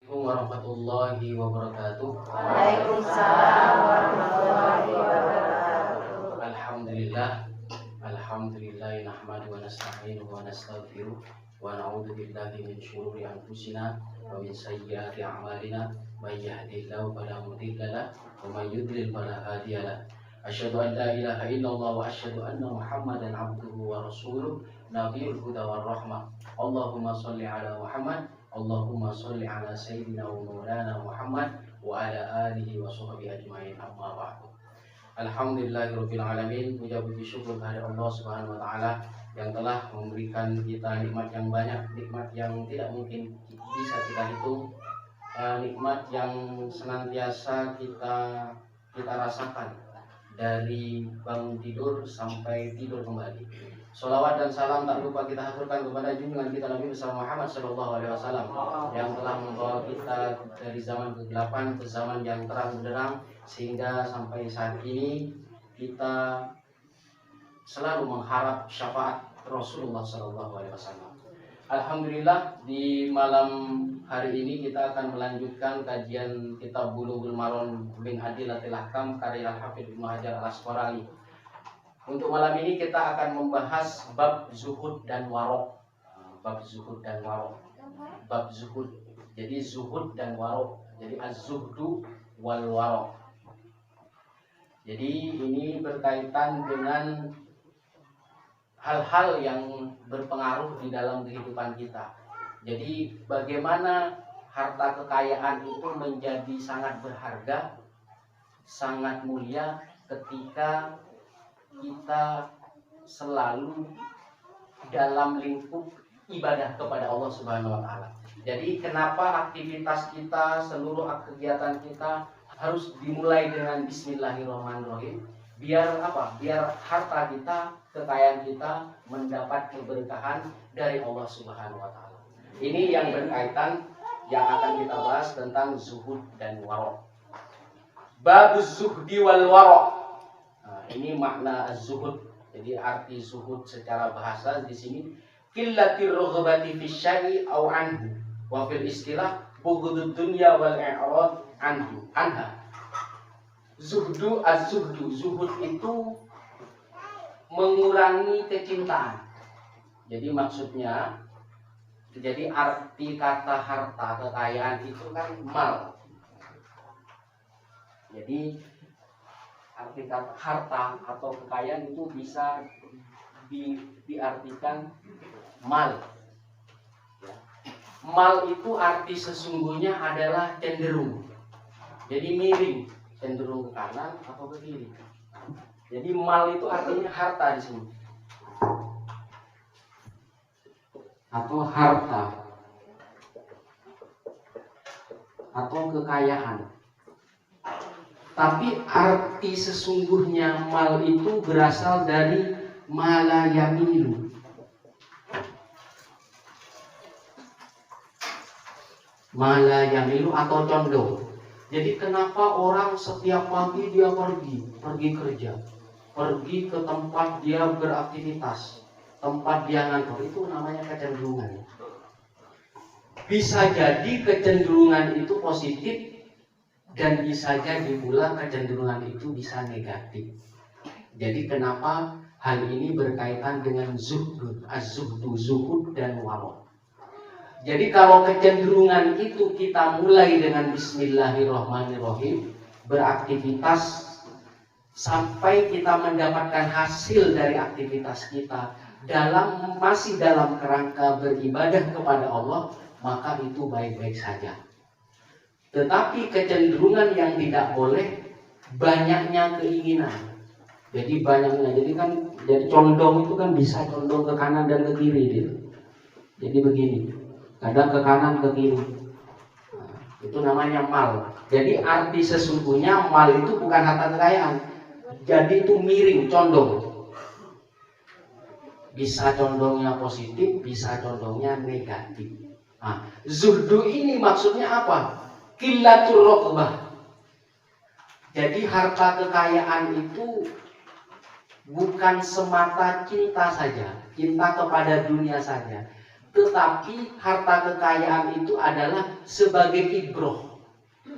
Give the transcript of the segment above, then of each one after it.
warahmatullahi wabarakatuh. Waalaikumsalam warahmatullahi wabarakatuh. Alhamdulillah nahmaduhu wa nasta'inuhu wa nastaghfiruh wa na'udzu billahi min syururi anfusina wa min sayyiati a'malina may yahdihillahu fala mudilla lahu wa may yudlil fala hadiya lahu. Asyhadu an la ilaha illallah wa asyhadu anna Muhammadan abduhu wa rasuluh nabiyul huda war rahmah. Allahumma shalli ala Muhammad, Allahumma shalli ala sayyidina wa maulana Muhammad wa ala alihi wa sahbihi ajmain. Amma ba'du. Alhamdulillahirabbil alamin. Puja puji syukur kepada Allah Subhanahu wa taala yang telah memberikan kita nikmat yang banyak, nikmat yang tidak mungkin bisa kita hitung, nikmat yang senantiasa kita rasakan dari bangun tidur sampai tidur kembali. Sholawat dan salam tak lupa kita haturkan kepada junjungan kita Nabi besar Muhammad Sallallahu Alaihi Wasallam yang telah membawa kita dari zaman kegelapan ke zaman yang terang benderang, sehingga sampai saat ini kita selalu mengharap syafaat Rasulullah Sallallahu Alaihi Wasallam. Alhamdulillah, di malam hari ini kita akan melanjutkan kajian kitab Bulughul Maram min Adillatil Ahkam karya Al-Hafidz Ibnu Hajar Al-Asqalani. Untuk malam ini kita akan membahas bab zuhud dan warok. Bab zuhud dan warok. Bab zuhud. Jadi zuhud dan warok. Jadi az-zuhdu wal warok. Jadi ini berkaitan dengan hal-hal yang berpengaruh di dalam kehidupan kita. Jadi bagaimana harta kekayaan itu menjadi sangat berharga, sangat mulia ketika kita selalu dalam lingkup ibadah kepada Allah Subhanahu wa taala. Jadi kenapa aktivitas kita, seluruh kegiatan kita harus dimulai dengan bismillahirrahmanirrahim? Biar apa? Biar harta kita, kekayaan kita mendapat keberkahan dari Allah Subhanahu wa taala. Ini yang berkaitan yang akan kita bahas tentang zuhud dan warok. Bab zuhdi wal warok. Nah, ini makna az-zuhud. Jadi arti zuhud secara bahasa di sini qillatir raghbati fi syai'i aw anhu wa fil istilah bughdud dunya wal i'rad anha. Zuhdu, az-zuhdu, zuhud itu mengurangi kecintaan. Jadi maksudnya, jadi arti kata harta, kekayaan itu kan mal. Jadi arti kata harta atau kekayaan itu bisa diartikan mal. Ya. Mal itu arti sesungguhnya adalah cenderung. Jadi miring, cenderung ke kanan atau ke kiri. Jadi mal itu artinya harta di sini. Atau harta. Atau kekayaan. Tapi arti sesungguhnya mal itu berasal dari mala yamilu. Mala yamilu atau condong. Jadi kenapa orang setiap pagi dia pergi kerja, pergi ke tempat dia beraktivitas, tempat dia ngantor, itu namanya kecenderungan. Bisa jadi kecenderungan itu positif dan bisa jadi pula kecenderungan itu bisa negatif. Jadi kenapa hal ini berkaitan dengan zuhud, az-zuhdu, zuhud dan warok. Jadi kalau kecenderungan itu kita mulai dengan bismillahirrahmanirrahim, beraktivitas sampai kita mendapatkan hasil dari aktivitas kita masih dalam kerangka beribadah kepada Allah, maka itu baik-baik saja. Tetapi kecenderungan yang tidak boleh banyaknya keinginan. Jadi banyaknya, jadi condong itu kan bisa condong ke kanan dan ke kiri gitu. Jadi begini. Kadang ke kanan ke kiri. Nah, itu namanya mal. Jadi arti sesungguhnya mal itu bukan harta kekayaan. Jadi itu miring, condong. Bisa condongnya positif, bisa condongnya negatif. Nah, zuhdu ini maksudnya apa? Qillatur raghbah. Jadi harta kekayaan itu bukan semata cinta saja, cinta kepada dunia saja. tetapi harta kekayaan itu adalah sebagai ibroh.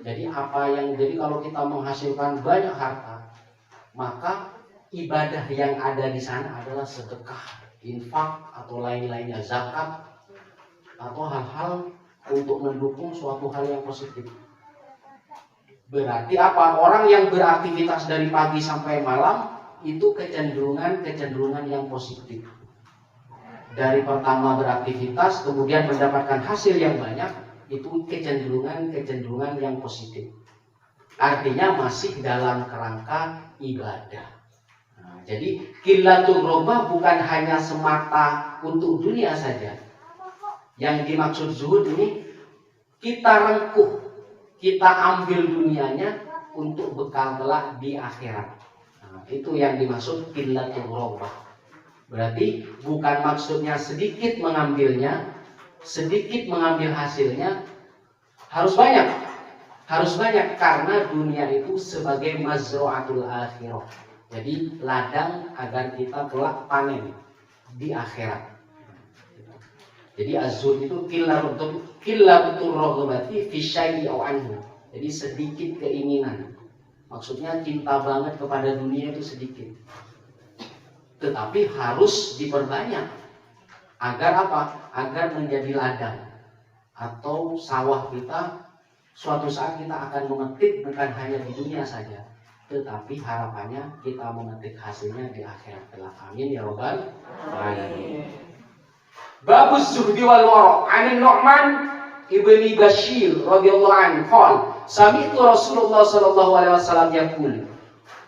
Jadi kalau kita menghasilkan banyak harta, maka ibadah yang ada di sana adalah sedekah, infak atau lain-lainnya, zakat atau hal-hal untuk mendukung suatu hal yang positif. Berarti apa? Orang yang beraktivitas dari pagi sampai malam itu kecenderungan yang positif. Dari pertama beraktivitas kemudian mendapatkan hasil yang banyak, itu kecenderungan yang positif. Artinya masih dalam kerangka ibadah. Nah, jadi qillatul roghbah bukan hanya semata untuk dunia saja. Yang dimaksud zuhud ini kita rengkuh, kita ambil dunianya untuk bekal kelak di akhirat. Nah, itu yang dimaksud qillatul roghbah. Berarti bukan maksudnya sedikit mengambilnya, sedikit mengambil hasilnya, harus banyak karena dunia itu sebagai mazra'atul akhirah. Jadi ladang agar kita kelak panen di akhirat. Jadi az-zuhd itu qillatul raghbati fi syai'i aw anhu. Jadi sedikit keinginan. Maksudnya cinta banget kepada dunia itu sedikit. Tetapi harus diperbanyak. Agar apa? Agar menjadi ladang atau sawah kita. Suatu saat kita akan memetik bukan hanya di dunia saja, tetapi harapannya kita memetik hasilnya di akhirat kelak. Amin ya rabbal alamin. Babuz zuhdi wal wara'. An Nu'man ibni Bashir radhiyallahu anhu qala sami'tu Rasulullah sallallahu alaihi wasallam yaqul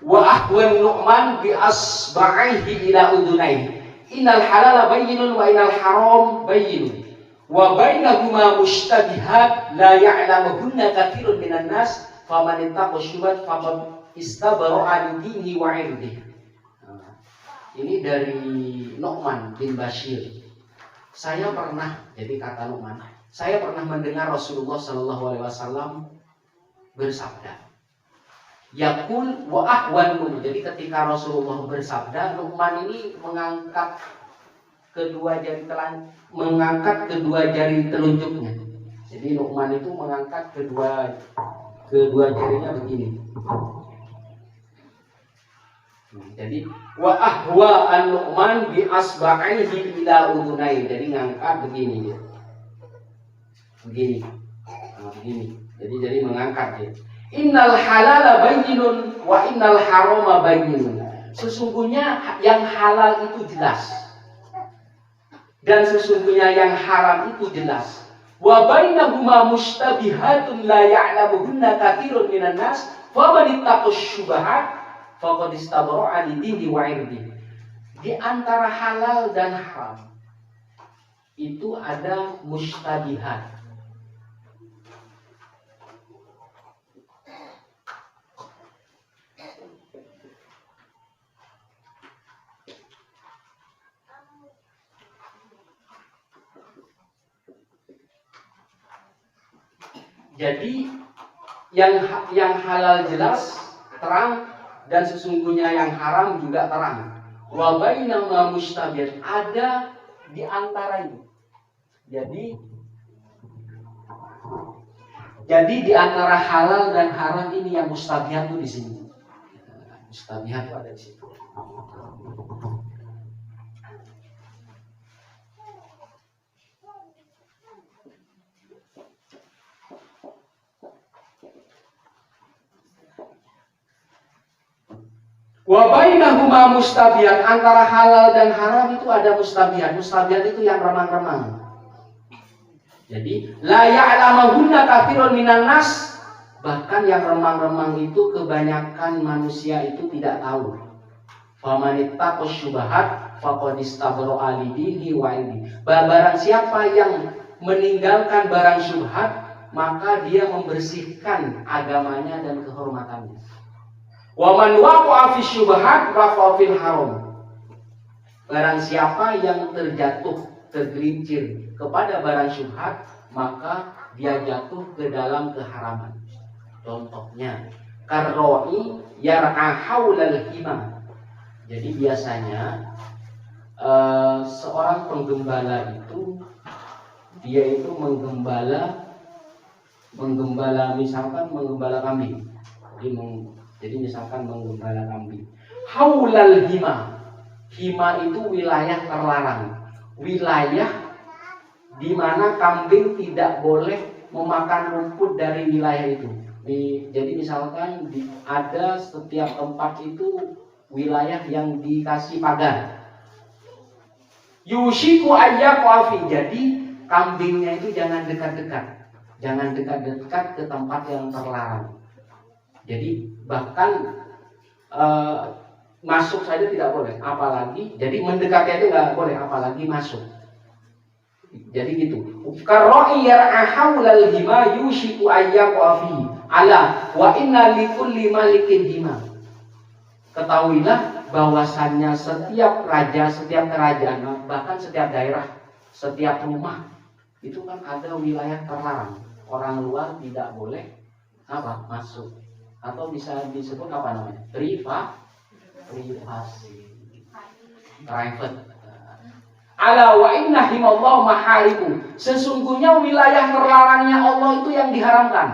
wa ahwan Nu'man bi asba'ihi ila udunaihi innal halala bayyinun wa innal haram bayyinun wa bainahuma mushtabihat la ya'lamuhunna katsirun minan nas faman ittaqa syubhat faqad istabara'a li dinihi wa 'irdihi. Ini dari Nu'man bin Bashir. Saya pernah, jadi kata Nu'man, saya pernah mendengar Rasulullah sallallahu alaihi wasallam bersabda. Yaqul wa ahwan. Jadi ketika Rasulullah bersabda, Nu'man ini mengangkat kedua jari telunjuknya. Jadi Nu'man itu mengangkat kedua jarinya begini. Jadi wa ahwa an-Nu'man bi asba'ihi ila udunai. Jadi ngangkat begini ya. Begini. Nah, begini. Jadi mengangkat ya. Innal halala bayyinun wa innal harama bayyinun. Sesungguhnya yang halal itu jelas. Dan sesungguhnya yang haram itu jelas. Wa bainahuma mushtabihatun la ya'lamuhunna katsirun minan nas faman ittaqash syubhat faqad istabara'a li dinihi wa 'irdihi. Di antara halal dan haram itu ada mushtabihat. Jadi yang halal jelas, terang, dan sesungguhnya yang haram juga terang. Wa bainahuma mushtabihat, ada di antara itu. Jadi di antara halal dan haram ini yang mushtabihat itu di sini. Mushtabihat itu ada di situ. Wa bainahuma mustabihat, antara halal dan haram itu ada mustabihat. Mustabihat itu yang remang-remang. Jadi la ya'lamuhunna katsirun minan nas, bahkan yang remang-remang itu kebanyakan manusia itu tidak tahu. Faman ittaqa syubhat faqad istabara'a li dinihi wa 'irdihi. Barang siapa yang meninggalkan barang syubhat, maka dia membersihkan agamanya dan kehormatannya. Wa man waqa'a fi syubhat waqa'a fil haram. Barang siapa yang tergelincir kepada barang syubhat, maka dia jatuh ke dalam keharaman. Contohnya, karroi yar'a haulal himam. Jadi biasanya seorang penggembala itu dia itu menggembala misalkan menggembala kambing. Jadi misalkan menggembala kambing. Haulal hima. Hima itu wilayah terlarang. Wilayah di mana kambing tidak boleh memakan rumput dari wilayah itu. Jadi misalkan ada setiap tempat itu wilayah yang dikasih pagar. Yushiku ayyaqafi. Jadi kambingnya itu jangan dekat-dekat. Jangan dekat-dekat ke tempat yang terlarang. Jadi bahkan masuk saja tidak boleh, apalagi jadi mendekatnya itu nggak boleh, apalagi masuk. Jadi gitu. Karra'i yar'a haulal hima yushiku ayyaqafi. Ala wa inna likulli malikin hima. Ketahuilah bahwasannya setiap raja, setiap kerajaan, bahkan setiap daerah, setiap rumah itu kan ada wilayah terlarang. Orang luar tidak boleh masuk. Atau bisa disebut apa namanya? Privasi. Private. Ala wa inna himallahu maharimu. Sesungguhnya wilayah terlarangnya Allah itu yang diharamkan.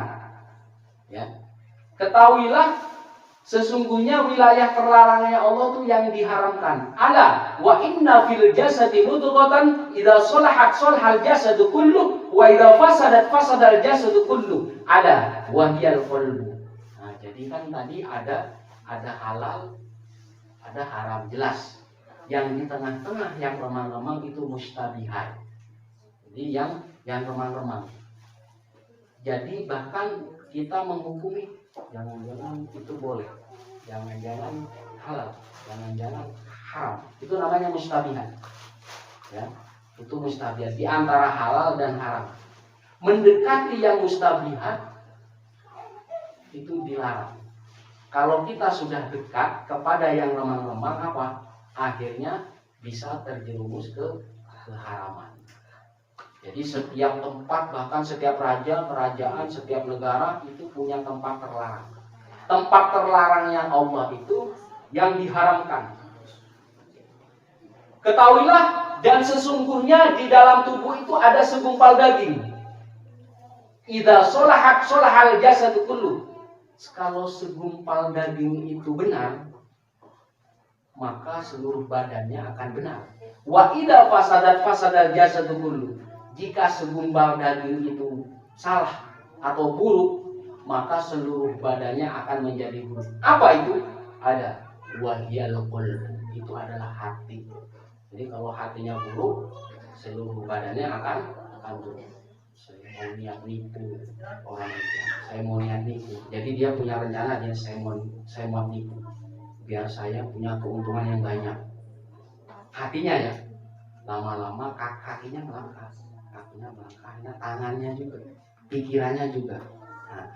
Ya. Ketahuilah sesungguhnya wilayah terlarangnya Allah itu yang diharamkan. Ala wa inna fil jasadi mudghatan idza salahat salahal jasadu kullu wa idza fasadat fasadal jasadu kullu. Ada wa hiyal qalbu. Nah, jadi kan tadi ada halal, ada haram, jelas. Yang di tengah-tengah yang remang-remang itu mustabihat. Jadi yang remang-remang. Jadi bahkan kita menghukumi jangan-jangan itu boleh, jangan-jangan halal, jangan-jangan haram. Itu namanya mustabihat. Ya, itu mustabihat di antara halal dan haram. Mendekati yang mustabihat itu dilarang. Kalau kita sudah dekat kepada yang remang-remang akhirnya bisa terjerumus ke keharaman. Jadi setiap tempat, bahkan setiap raja, kerajaan, setiap negara itu punya tempat terlarang. Tempat terlarangnya Allah itu yang diharamkan. Ketahuilah, dan sesungguhnya di dalam tubuh itu ada segumpal daging. Idza sholahat sholahal jasadu kullu. Kalau segumpal daging itu benar, maka seluruh badannya akan benar. Wa idza fasadat fasadal jasadu kullu. Jika segumpal daging itu salah atau buruk, maka seluruh badannya akan menjadi buruk. Apa itu? Ada wahyal qalb, itu adalah hati. Jadi kalau hatinya buruk, seluruh badannya akan buruk. Saya mau niat nipu orang itu, saya mau niat nipu. Jadi dia punya rencana, saya mau nipu biar saya punya keuntungan yang banyak. Hatinya ya, lama-lama kakinya melangkah. Tangannya juga, pikirannya juga. Nah,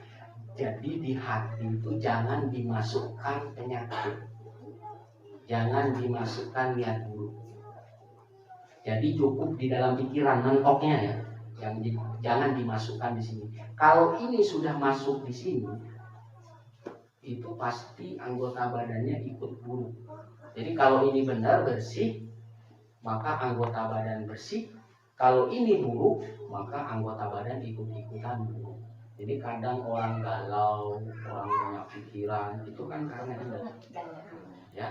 jadi di hati itu jangan dimasukkan penyakit, jangan dimasukkan niat buruk. Jadi cukup di dalam pikiran, mentoknya ya, jangan dimasukkan di sini. Kalau ini sudah masuk di sini, itu pasti anggota badannya ikut buruk. Jadi kalau ini benar bersih, maka anggota badan bersih. Kalau ini buruk, maka anggota badan ikut-ikutan buruk. Jadi kadang orang galau, orang banyak pikiran, itu kan karena ini. Ya.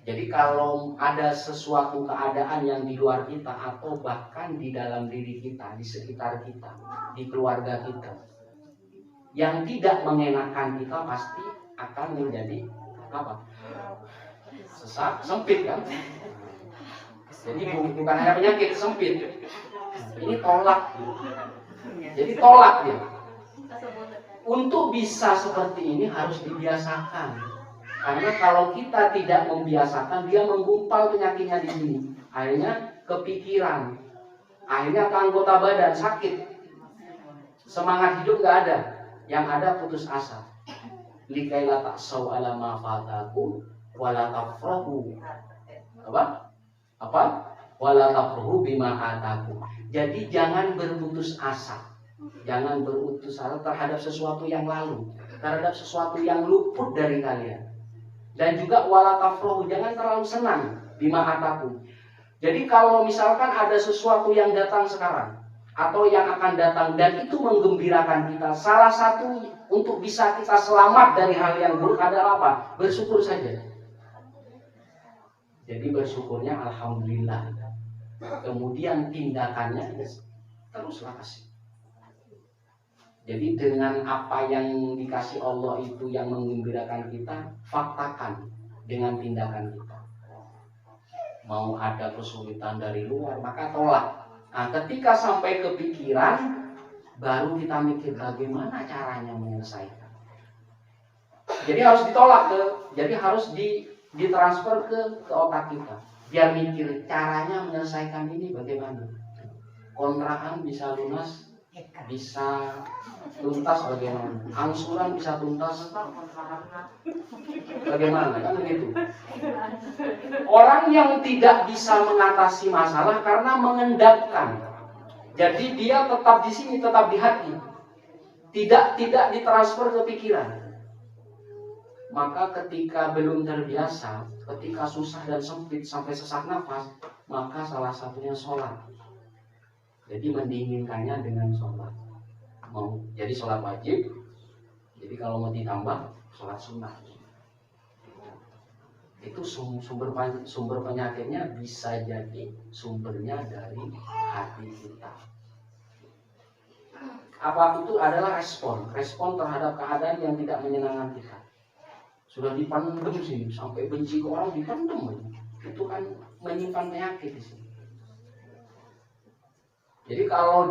Jadi kalau ada sesuatu keadaan yang di luar kita atau bahkan di dalam diri kita, di sekitar kita, di keluarga kita, yang tidak mengenakan kita pasti akan menjadi sesak, sempit kan? Jadi bukan hanya penyakit, sempit. Ini tolak. Jadi tolak dia. Untuk bisa seperti ini harus dibiasakan. Karena kalau kita tidak membiasakan, dia menggumpal penyakitnya di sini. Akhirnya kepikiran. Akhirnya ke anggota badan sakit. Semangat hidup nggak ada. Yang ada putus asa. Likaila ta'saw ala ma fatakum wala tafrahu. Wala tafrahu bima atakum. Jadi jangan berputus asa. Jangan berputus asa terhadap sesuatu yang lalu, terhadap sesuatu yang luput dari kalian. Dan juga wala tafrahu, jangan terlalu senang bima atakum. Jadi kalau misalkan ada sesuatu yang datang sekarang, atau yang akan datang, dan itu menggembirakan kita. Salah satu untuk bisa kita selamat dari hal yang buruk adalah apa? Bersyukur saja. Jadi bersyukurnya alhamdulillah. Kemudian tindakannya teruslah kasih. Jadi dengan apa yang dikasih Allah itu yang menggembirakan kita, faktakan dengan tindakan kita. Mau ada kesulitan dari luar, maka tolak. Nah, ketika sampai kepikiran, baru kita mikir bagaimana caranya menyelesaikan. Jadi harus ditolak jadi harus ditransfer ke otak kita. Biar mikir caranya menyelesaikan ini bagaimana. Kontrakan bisa lunas, bisa tuntas bagaimana. Angsuran bisa tuntas bagaimana, kan begitu. Orang yang tidak bisa mengatasi masalah karena mengendapkan. Jadi dia tetap di sini, tetap di hati. Tidak ditransfer ke pikiran. Maka ketika belum terbiasa, ketika susah dan sempit sampai sesak nafas, maka salah satunya sholat. Jadi mendinginkannya dengan sholat. Jadi sholat wajib. Jadi kalau mau ditambah, sholat sunnah. Itu sumber penyakitnya bisa jadi sumbernya dari hati kita. Apa itu adalah respon terhadap keadaan yang tidak menyenangkan kita. Sudah dipendem sini sampai benci ke orang dipendem, itu kan menyimpan penyakit di sini. Jadi kalau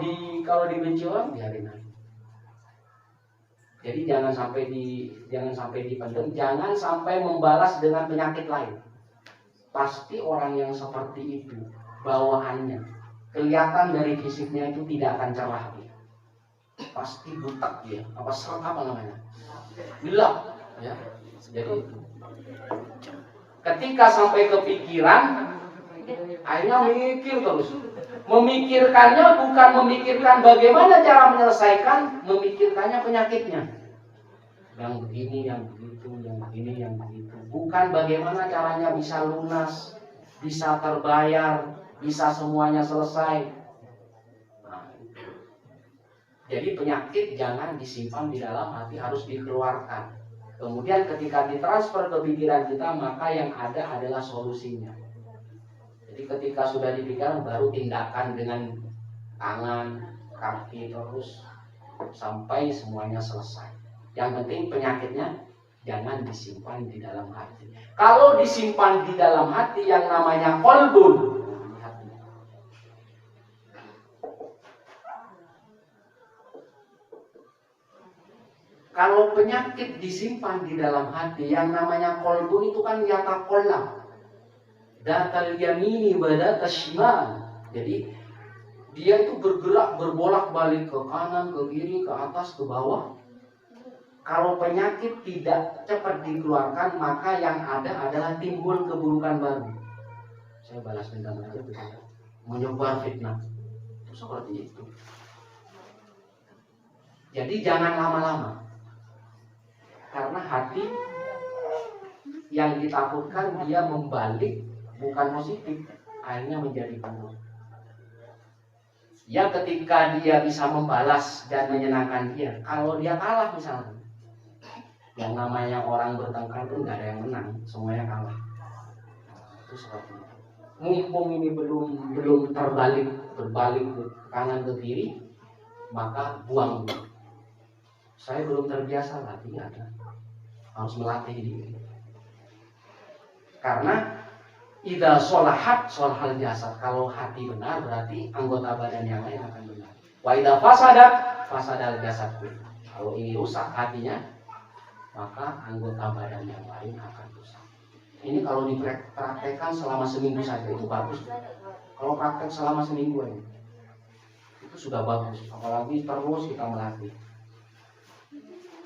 dibenci orang biarin aja. Jadi jangan sampai dipendam, jangan sampai membalas dengan penyakit lain. Pasti orang yang seperti itu bawaannya, kelihatan dari fisiknya itu tidak akan cerah dia. Pasti butak dia, apa namanya? Gelap, ya. Jadi ketika sampai kepikiran, akhirnya mikir terus. Memikirkannya bukan memikirkan bagaimana cara menyelesaikan, memikirkannya penyakitnya. Yang begini, yang begitu, yang begini, yang begitu. Bukan bagaimana caranya bisa lunas, bisa terbayar, bisa semuanya selesai. Nah, jadi penyakit jangan disimpan di dalam hati, harus dikeluarkan. Kemudian ketika ditransfer ke pikiran kita, maka yang ada adalah solusinya. Jadi ketika sudah dipikirkan, baru tindakan dengan tangan, kaki terus sampai semuanya selesai. Yang penting penyakitnya jangan disimpan di dalam hati. Kalau disimpan di dalam hati yang namanya qalbun, kalau penyakit disimpan di dalam hati yang namanya qalbun itu kan yataqallab. Datal yamini badatas shimal. Jadi dia itu bergerak, berbolak-balik ke kanan, ke kiri, ke atas, ke bawah. Kalau penyakit tidak cepat dikeluarkan, maka yang ada adalah timbul keburukan baru. Saya balas dendam aja begitu. Menyebar fitnah. Itu seperti itu. Jadi jangan lama-lama. Karena hati yang ditakutkan dia membalik, bukan positif, akhirnya menjadi buruk. Ya ketika dia bisa membalas dan menyenangkan dia. Kalau dia kalah misalnya, yang namanya orang bertengkar itu nggak ada yang menang, semuanya kalah. Itu seperti itu. Mumpung ini belum berbalik ke kanan ke kiri, maka buang dulu. Saya belum terbiasa latihan, harus melatih diri. Karena idza sholahat sholahal jasad. Kalau hati benar berarti anggota badan yang lain akan benar. Wa idza fasadat fasadal jasad. Kalau ini rusak hatinya, maka anggota badan yang lain akan rusak. Ini kalau dipraktekkan selama seminggu saja itu bagus. Kalau praktek selama seminggu ini, itu sudah bagus. Apalagi terus kita melatih.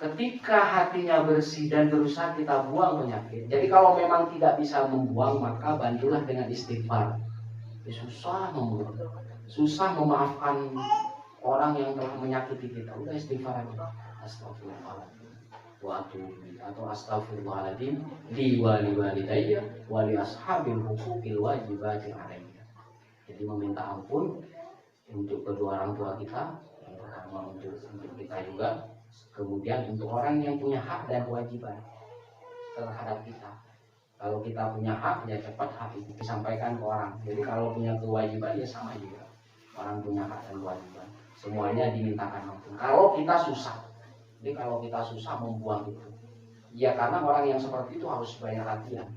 Ketika hatinya bersih dan berusaha kita buang penyakit. Jadi kalau memang tidak bisa membuang, maka bantulah dengan istighfar. Susah membuang, susah memaafkan orang yang telah menyakiti kita. Udah istighfar aja. Astagfirullahaladzim wa atubu ilaih, atau astagfirullahaladzim li wali walidayya wali ashabil huquqil wajibati alayya. Jadi meminta ampun untuk kedua orang tua kita, yang pertama untuk kita juga, kemudian untuk orang yang punya hak dan kewajiban terhadap kita. Kalau kita punya hak, ya cepat hak itu disampaikan ke orang. Jadi kalau punya kewajiban ya sama juga, orang punya hak dan kewajiban, semuanya dimintakan ampun. Kalau kita susah, jadi kalau kita susah membuang itu, ya karena orang yang seperti itu harus banyak latihan.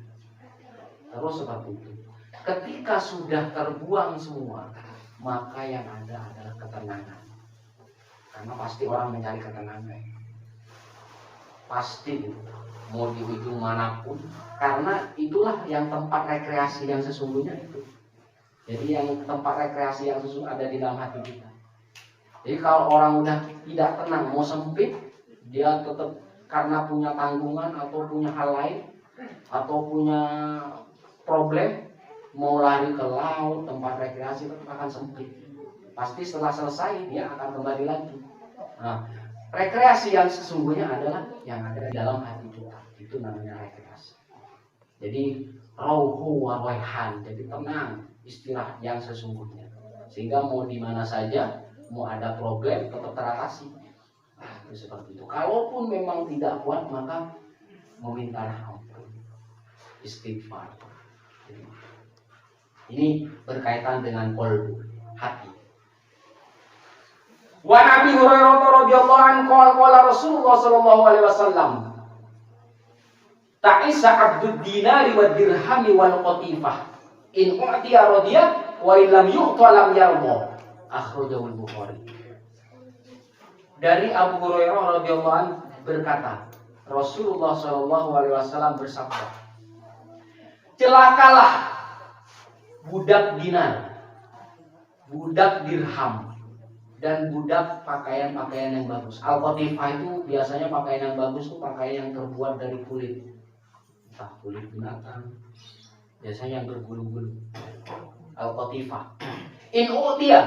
Terus seperti itu. Ketika sudah terbuang semua, maka yang ada adalah ketenangan. Karena pasti orang mencari ketenangan. Pasti mau di ujung manapun, karena itulah yang tempat rekreasi yang sesungguhnya itu. Jadi yang tempat rekreasi yang sesungguhnya ada di dalam hati kita. Jadi kalau orang udah tidak tenang, mau sempit, dia tetap karena punya tanggungan atau punya hal lain atau punya problem, mau lari ke laut, tempat rekreasi, tetap akan sempit. Pasti setelah selesai dia akan kembali lagi. Nah, rekreasi yang sesungguhnya adalah yang ada di dalam hati kita. Itu namanya rekreasi. Jadi rauhu wa raihan, jadi tenang, istirahat yang sesungguhnya. Sehingga mau di mana saja, mau ada problem tetap teratasi. Nah, itu seperti itu. Kalaupun memang tidak kuat, maka meminta ampun, istighfar. Jadi, ini berkaitan dengan qalbu, hati. Wa Nabi Hurairah radhiyallahu anhu qala Rasulullah sallallahu alaihi wasallam, ta'isa abdud dinari wad dirhami wal qatifah in u'tiya radiya wa in lam yu'ta lam yarda. Akhrajahu al-Bukhari. Dari Abu Hurairah radhiyallahu anhu berkata, Rasulullah sallallahu alaihi wasallam bersabda, celakalah budak dinar, budak dirham, dan budak pakaian-pakaian yang bagus. Al-qatifah itu biasanya pakaian yang bagus itu pakaian yang terbuat dari kulit, entah kulit binatang, biasanya yang berbulu-bulu. Al-qatifah. In u'tiya,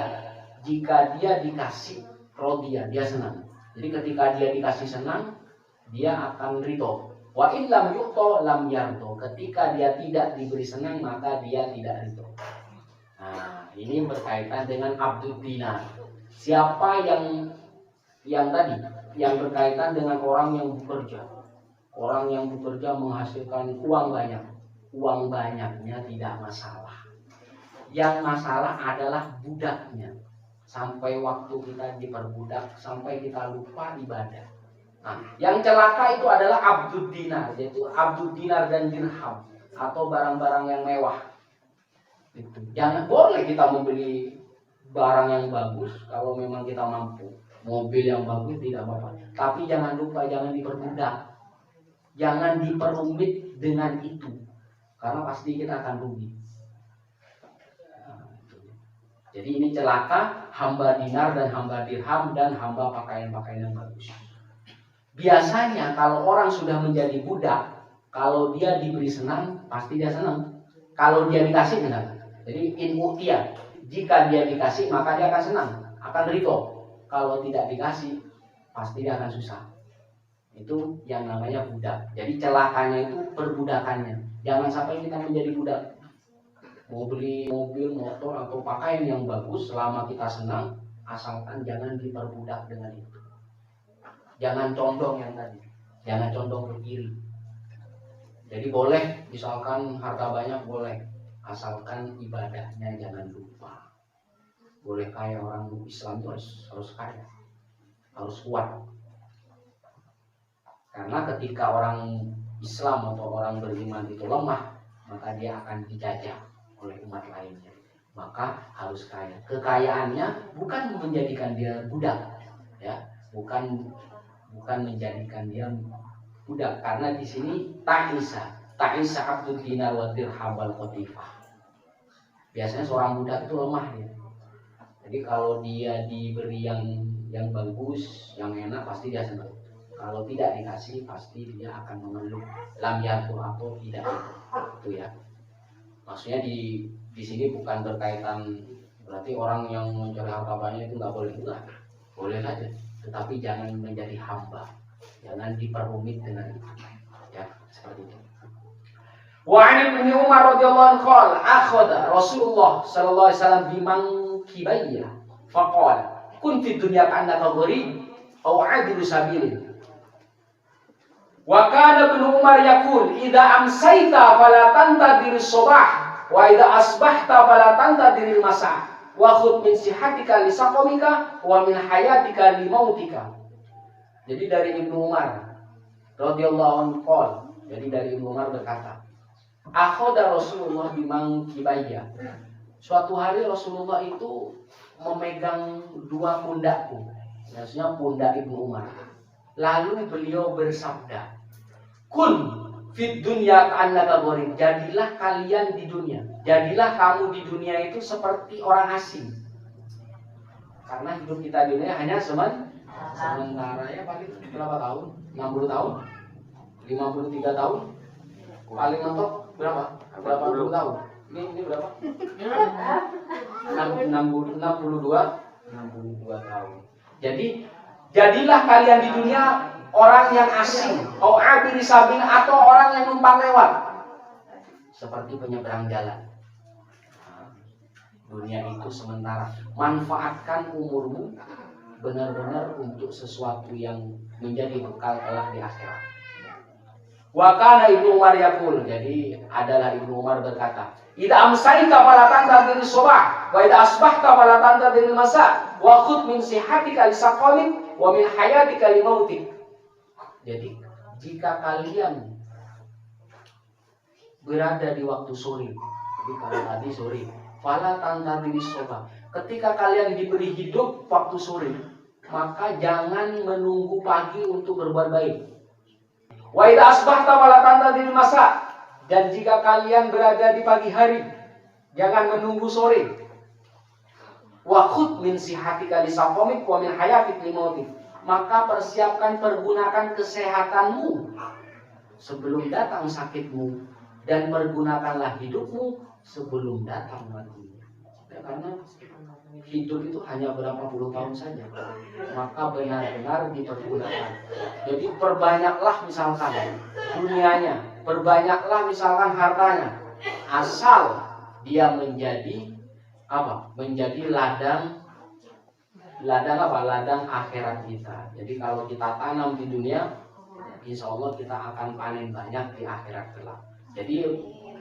jika dia dikasih rodiya, dia senang. Jadi ketika dia dikasih senang, dia akan ridho. Wa in lam yu'ta lam yardo. Ketika dia tidak diberi senang, maka dia tidak ridho. Nah, ini berkaitan dengan abdud dinar. Siapa yang tadi, yang berkaitan dengan orang yang bekerja. Orang yang bekerja menghasilkan uang banyak. Uang banyaknya tidak masalah. Yang masalah adalah budaknya. Sampai waktu kita diperbudak, sampai kita lupa ibadah. Nah, yang celaka itu adalah abdud dinar, yaitu abdud dinar dan dirham atau barang-barang yang mewah. Itu. Jangan boleh kita membeli barang yang bagus kalau memang kita mampu. Mobil yang bagus tidak apa-apa. Tapi jangan lupa, jangan diperbudak. Jangan diperumit dengan itu. Karena pasti kita akan rugi. Jadi ini celaka hamba dinar dan hamba dirham dan hamba pakaian-pakaian yang bagus. Biasanya kalau orang sudah menjadi budak, kalau dia diberi senang, pasti dia senang. Kalau dia dikasih senang. Jadi in u'tiya, jika dia dikasih maka dia akan senang, akan ridho. Kalau tidak dikasih, pasti dia akan susah. Itu yang namanya budak. Jadi celakanya itu perbudakannya. Jangan sampai kita menjadi budak. Mau beli mobil, motor, atau pakaian yang bagus selama kita senang, asalkan jangan diperbudak dengan itu. Jangan condong yang tadi, jangan condong ke kiri. Jadi boleh, misalkan harta banyak boleh, asalkan ibadahnya jangan lupa. Boleh kaya, orang Islam itu harus kaya, harus kuat. Karena ketika orang Islam atau orang beriman itu lemah, maka dia akan dijajah oleh umat lainnya. Maka harus kaya. Kekayaannya bukan menjadikan dia budak, ya, bukan menjadikan dia budak. Karena di sini ta'isa abdud dinar wa dirham wal qatifah. Biasanya seorang budak itu lemah dia. Jadi kalau dia diberi yang bagus, yang enak, pasti dia senang. Kalau tidak dikasih, pasti dia akan mengeluh. Lam yatu atau tidak itu ya. Maksudnya di sini bukan berkaitan berarti orang yang mencari harta banyak itu nggak boleh, enggak, boleh saja, tetapi jangan menjadi hamba, jangan diperumit dengan itu, ya seperti itu. Wa an Ibnu Umar radhiyallahu anhu qala akhadha Rasulullah sallallahu alaihi wasallam bimangkibayya Faqala kun fid dunya ka'annaka gharib aw 'abiru sabilin. Wa kana Ibnu Umar yaqul idza amsayta fala tantadir as-subah wa idza asbahta fala tantadir al-masa wa khudh min sihatika li saqamika wa min hayatika li mautika. Jadi dari Ibnu Umar radhiyallahu anhu qol, jadi dari Ibnu Umar berkata, akhoda Rasulullah bimang kibayya. Suatu hari Rasulullah itu memegang dua pundakku, maksudnya pundak Ibnu Umar. Lalu beliau bersabda, kun fid dunya ka'annaka gharib. Jadilah kalian di dunia, jadilah kamu di dunia itu seperti orang asing. Karena hidup kita di dunia hanya sementara, ya paling berapa tahun? 60 tahun? 53 tahun? Paling mentok berapa? Berapa puluh tahun? Ini berapa? 62 tahun. Jadi jadilah kalian di dunia orang yang asing, atau abiri sabil, atau orang yang numpang lewat, seperti penyeberang jalan. Dunia itu sementara. Manfaatkan umurmu benar-benar untuk sesuatu yang menjadi bekal kelak di akhirat. Wa kana Ibnu Umar yaqul, jadi adalah Ibnu Umar berkata, idza amsayta fala tantadir as-subah wa idza asbahta fala tantadir al-masa wa khudh min sihatika li saqamik wa min hayatika li mautik. Jadi jika kalian berada di waktu sore, jadi kalau tadi sore, fala tantadir as-subah, ketika kalian diberi hidup waktu sore, maka jangan menunggu pagi untuk berbuat baik. Wa idza asbahta fala tantadir al-masa, dan jika kalian berada di pagi hari, jangan menunggu sore. Wa khudh min sihatika li saqamik wa min hayatik li mautik, maka persiapkan, pergunakan kesehatanmu sebelum datang sakitmu, dan pergunakanlah hidupmu sebelum datang matimu. Ya, karena hidup itu hanya berapa puluh tahun saja, maka benar-benar dipergunakan. Jadi perbanyaklah misalkan dunianya, perbanyaklah misalkan hartanya, asal dia menjadi apa? Menjadi ladang apa? Ladang akhirat kita. Jadi kalau kita tanam di dunia, insya Allah kita akan panen banyak di akhirat kelak. Jadi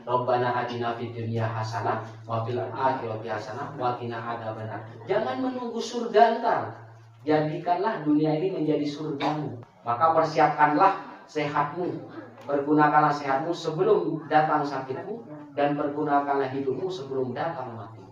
Rabbana atina fid dunya hasanah wa fil akhirati hasanah wa qina adzabannar. Jangan menunggu surga entar. Jadikanlah dunia ini menjadi surgamu. Maka persiapkanlah sehatmu, pergunakanlah sehatmu sebelum datang sakitmu, dan pergunakanlah hidupmu sebelum datang mati.